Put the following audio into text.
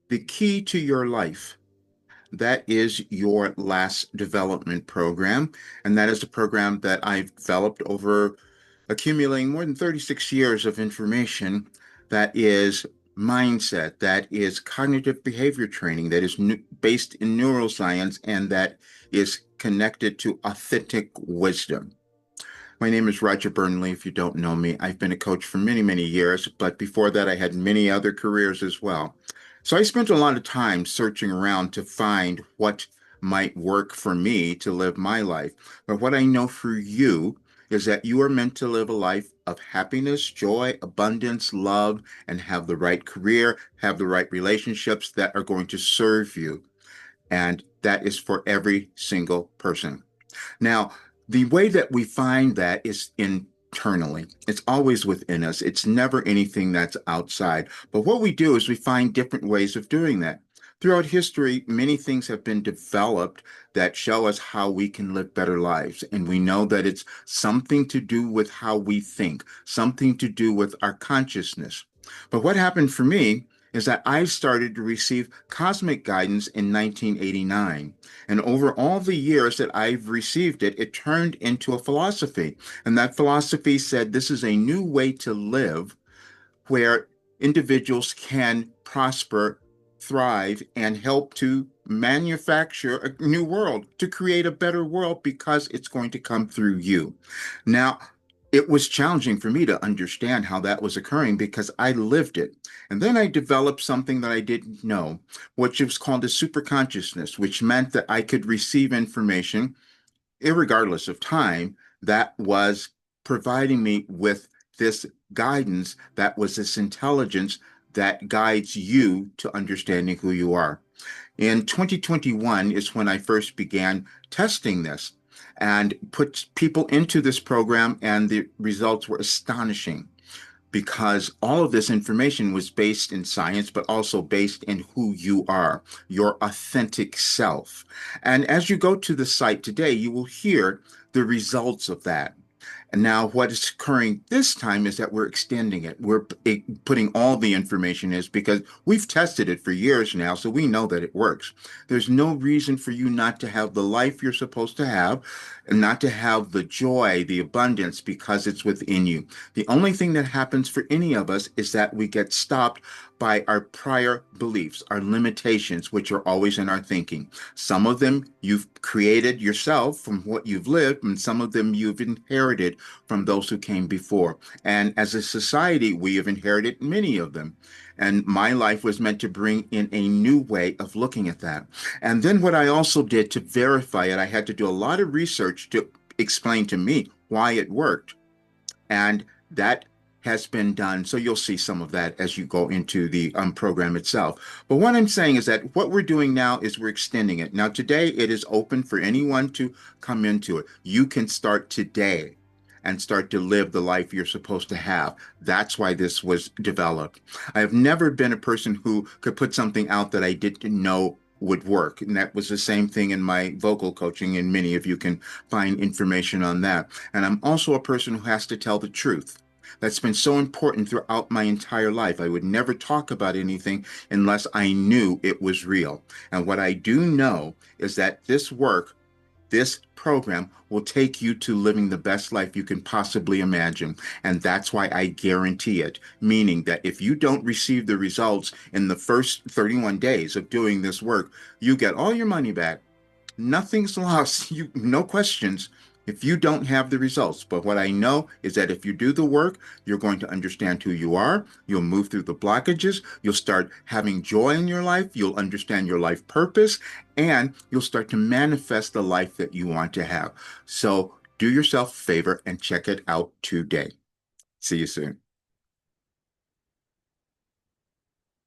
The Key to Your Life. That is your last development program. And that is a program that I've developed over accumulating more than 36 years of information that is mindset, that is cognitive behavior training, that is based in neuroscience, and that is connected to authentic wisdom. My name is Roger Burnley. If you don't know me, I've been a coach for many, many years, but before that, I had many other careers as well. So I spent a lot of time searching around to find what might work for me to live my life. But what I know for you is that you are meant to live a life of happiness, joy, abundance, love, and have the right career, have the right relationships that are going to serve you. And that is for every single person. Now, the way that we find that is internally. It's always within us. It's never anything that's outside. But what we do is we find different ways of doing that. Throughout history, many things have been developed that show us how we can live better lives. And we know that it's something to do with how we think, something to do with our consciousness. But what happened for me is that I started to receive cosmic guidance in 1989. And over all the years that I've received it, it turned into a philosophy. And that philosophy said this is a new way to live where individuals can prosper, thrive, and help to manufacture a new world, to create a better world because it's going to come through you. Now, it was challenging for me to understand how that was occurring because I lived it. And then I developed something that I didn't know, which was called a superconsciousness, which meant that I could receive information, irregardless of time, that was providing me with this guidance, that was this intelligence that guides you to understanding who you are. In 2021 is when I first began testing this and put people into this program, and the results were astonishing because all of this information was based in science, but also based in who you are, your authentic self. And as you go to the site today, you will hear the results of that. And now what is occurring this time is that we're extending it. We're putting all the information in because we've tested it for years now, so we know that it works. There's no reason for you not to have the life you're supposed to have and not to have the joy, the abundance, because it's within you. The only thing that happens for any of us is that we get stopped by our prior beliefs, our limitations, which are always in our thinking. Some of them you've created yourself from what you've lived, and some of them you've inherited from those who came before. And as a society, we have inherited many of them. And my life was meant to bring in a new way of looking at that. And then what I also did to verify it, I had to do a lot of research to explain to me why it worked. And that has been done. So you'll see some of that as you go into the program itself. But what I'm saying is that what we're doing now is we're extending it. Now, today it is open for anyone to come into it. You can start today and start to live the life you're supposed to have. That's why this was developed. I have never been a person who could put something out that I didn't know would work. And that was the same thing in my vocal coaching, and many of you can find information on that. And I'm also a person who has to tell the truth. That's been so important throughout my entire life. I would never talk about anything unless I knew it was real. And what I do know is that this work, this program will take you to living the best life you can possibly imagine. And that's why I guarantee it, meaning that if you don't receive the results in the first 31 days of doing this work, you get all your money back. Nothing's lost. You, no questions if you don't have the results. But what I know is that if you do the work, you're going to understand who you are. You'll move through the blockages. You'll start having joy in your life. You'll understand your life purpose, and you'll start to manifest the life that you want to have. So do yourself a favor and check it out today. See you soon.